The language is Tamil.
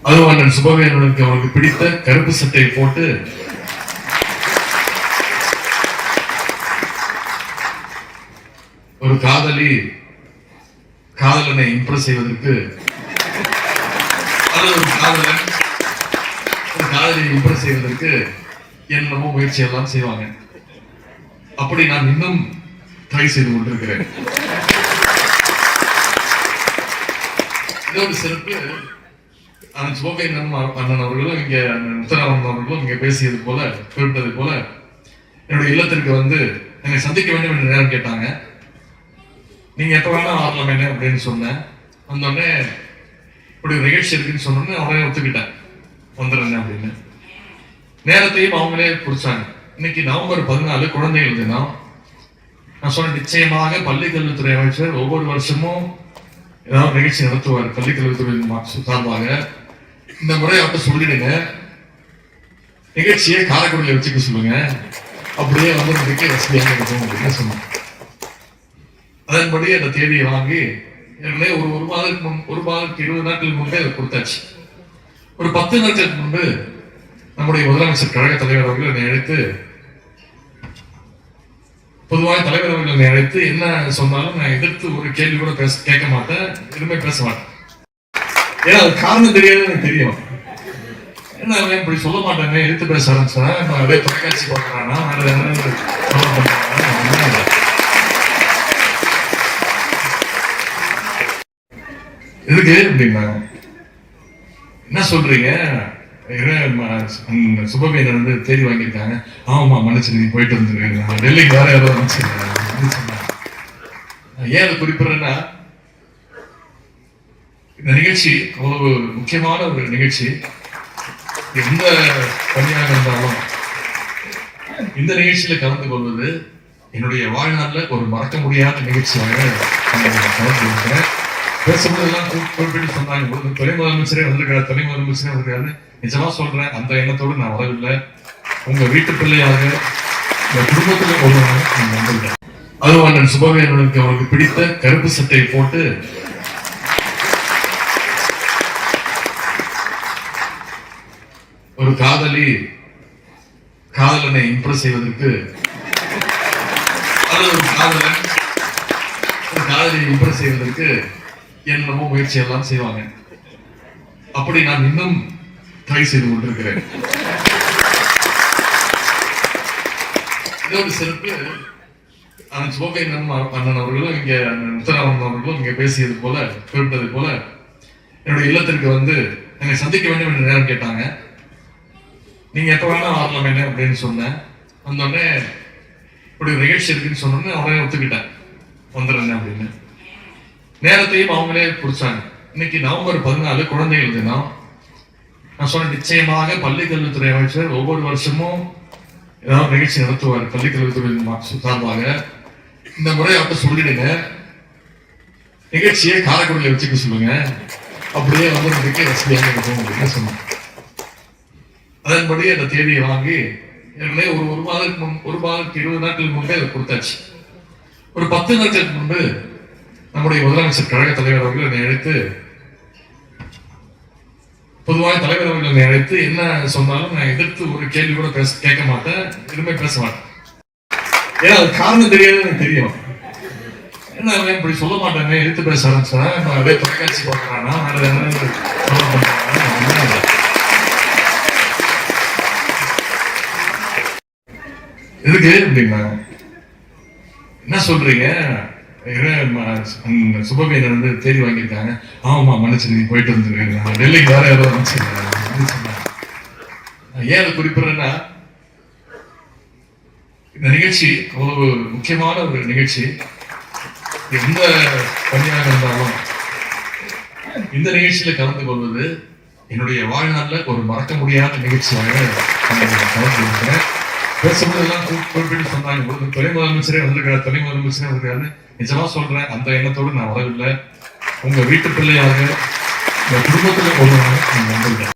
அதுவும் அண்ணன் சுபவேந்தனுக்கு அவருக்கு பிடித்த கருப்பு சட்டை போட்டு ஒரு காதலனை இம்ப்ரெஸ் செய்வதற்கு ஒரு காதலியை இம்ப்ரெஸ் செய்வதற்கு என்னமோ முயற்சி எல்லாம் செய்வாங்க. அப்படி நான் இன்னும் ட்ரை செய்து கொண்டிருக்கிறேன். இதோடு சிறப்பு அண்ணன் அவர்களும் இங்க முத்தராமன் அவர்களும் இங்க பேசியது போல குறிப்பிட்டது போல என்னுடைய இல்லத்திற்கு வந்து என்னை சந்திக்க வேண்டும் என்று நேரம் கேட்டாங்க. நீங்க எப்ப வேணா வரலாம் என்ன அப்படின்னு சொன்னேன். வந்தோடனே இப்படி ஒரு நிகழ்ச்சி இருக்குன்னு சொன்னோன்னே உடனே ஒத்துக்கிட்டேன், வந்துடுறேன் அப்படின்னு. நேரத்தையும் அவங்களே குறிச்சாங்க. இன்னைக்கு நவம்பர் 14 குழந்தைகள் தினம். நான் சொன்ன நிச்சயமாக பள்ளிக்கல்வித்துறை அமைச்சர் ஒவ்வொரு வருஷமும் ஏதாவது நிகழ்ச்சி நடத்துவார் பள்ளிக்கல்வித்துறை சார்பாக. இந்த முறை அவர்கிட்ட சொல்லிடுங்க, நிகழ்ச்சியை காரைக்குடியில் வச்சுக்க சொல்லுங்க, அப்படியே வந்து வசதியாக இருக்கும் அப்படின்னு சொன்னாங்க. அதன்படி அந்த தேதியை வாங்கி ஒரு மாதத்துக்கு 20 நாட்களுக்கு முன்பே அதை கொடுத்தாச்சு. ஒரு 10 நாட்களுக்கு முன்பு நம்முடைய முதலமைச்சர் கழக தலைவர் அவர்கள் என்னை அழைத்து, பொதுவாக தலைவர் அவர்கள் என்னை அழைத்து என்ன சொன்னாலும் நான் எதிர்த்து ஒரு கேள்வி கூட கேட்க மாட்டேன், எதுவுமே பேச மாட்டேன். ஏன்னா அது காரணம் தெரியாது எனக்கு தெரியும். என்ன இப்படி சொல்ல மாட்டேங்க, எதிர்த்து பேச ஆரம்பிச்சேன், அப்படியே தொலைக்காட்சி பார்க்கறானா எதுக்கு அப்படின்னா, என்ன சொல்றீங்க, சுபவேந்தன் வந்து தேடி வாங்கியிருக்காங்க. ஆமா மன்னிச்சு நீங்க போயிட்டு வந்துருக்கீங்க, டெல்லிக்கு வேற யாரோ ஏன் அதை குறிப்பிடுறேன்னா, இந்த நிகழ்ச்சி அவ்வளவு முக்கியமான ஒரு நிகழ்ச்சி. எந்த பணியாக இருந்தாலும் இந்த நிகழ்ச்சியில கலந்து கொள்வது என்னுடைய வாழ்நாளில் ஒரு மறக்க முடியாத நிகழ்ச்சியாக கலந்து கொள்கிறேன். பேசும்போதெல்லாம் குறிப்பிட்டு சொன்னாங்க, துணை முதலமைச்சரே வந்திருக்காரு, துணை முதலமைச்சரே வந்திருக்காரு. நிஜமா சொல்றேன், அந்த எண்ணத்தோடு நான் வரவில்லை. உங்க வீட்டு பிள்ளையாக உங்க குடும்பத்துல ஒருவனாக நான் வந்திருக்கேன். அதுவும் அண்ணன் சுபவேந்தனுக்கு அவருக்கு பிடித்த கருப்பு சட்டையை போட்டு ஒரு காதலனை இம்ப்ரெஸ் செய்வதற்கு ஒரு காதலியை இம்ப்ரெஸ் செய்வதற்கு என்னமோ முயற்சி எல்லாம் செய்வாங்க. அப்படி நான் இன்னும் ட்ரை செய்து கொண்டிருக்கிறேன். இதோடு சிறப்பு அண்ணன் அவர்களும் இங்க முத்தராமன் அவர்களும் இங்க பேசியது போல குறிப்பிட்டது போல என்னுடைய இல்லத்திற்கு வந்து என்னை சந்திக்க வேண்டும் என்று நேரம் கேட்டாங்க. நீங்க எப்ப வேணா வரலாம் என்ன அப்படின்னு சொன்னேன். வந்தோடனே இப்படி ஒரு நிகழ்ச்சி இருக்குன்னு சொன்னோன்னே உடனே ஒத்துக்கிட்டேன், வந்துடுறேன் அப்படின்னு. நேரத்தையும் அவங்களே குறிச்சாங்க. இன்னைக்கு நவம்பர் 14 குழந்தைகள் தினம். நான் சொன்ன நிச்சயமாக பள்ளிக்கல்வித்துறை அமைச்சர் ஒவ்வொரு வருஷமும் ஏதாவது நிகழ்ச்சி நடத்துவார் பள்ளிக்கல்வித்துறை சார்பாக. இந்த முறை அவர்கிட்ட சொல்லிடுங்க, நிகழ்ச்சியை காரைக்குடியில் வச்சுக்க சொல்லுங்க, அப்படியே வந்து வசதியாக இருக்கும் அப்படின்னு சொன்னாங்க. அதன்படி அந்த தேதியை வாங்கி ஒரு மாதத்துக்கு 20 நாட்களுக்கு முன்பே அதை கொடுத்தாச்சு. ஒரு 10 நாட்களுக்கு முன்பு நம்முடைய முதலமைச்சர் கழக தலைவர் அவர்கள் என்னை அழைத்து, பொதுவாக தலைவர் அவர்கள் என்னை அழைத்து என்ன சொன்னாலும் நான் எதிர்த்து ஒரு கேள்வி கூட கேட்க மாட்டேன், எதுவுமே பேச மாட்டேன். ஏன்னா அது காரணம் தெரியாது எனக்கு தெரியும். என்ன இப்படி சொல்ல மாட்டேங்க, எதிர்த்து பேச ஆரம்பிச்சேன், அப்படியே தொலைக்காட்சி பார்க்கறானா எதுக்கு அப்படின்னா, என்ன சொல்றீங்க, சுபவேந்தன் வந்து தேடி வாங்கியிருக்காங்க. ஆமா மன்னிச்சு நீங்க போயிட்டு வந்துருக்கீங்க, டெல்லிக்கு வேற யாரோ ஏன் அதை குறிப்பிடுறேன்னா, இந்த நிகழ்ச்சி அவ்வளவு முக்கியமான ஒரு நிகழ்ச்சி. எந்த பணியாக இருந்தாலும் இந்த நிகழ்ச்சியில கலந்து கொள்வது என்னுடைய வாழ்நாளில் ஒரு மறக்க முடியாத நிகழ்ச்சியாக கலந்து கொள்கிறேன். பேசும்போதெல்லாம் குறிப்பிட்டு சொன்னாங்க, துணை முதலமைச்சரே வந்திருக்காரு, துணை முதலமைச்சரே வந்திருக்காரு. நிஜமா சொல்றேன், அந்த எண்ணத்தோடு நான் வரவில்லை. உங்க வீட்டு பிள்ளையாக உங்க குடும்பத்துல ஒருவனாக நான் வந்திருக்கேன்.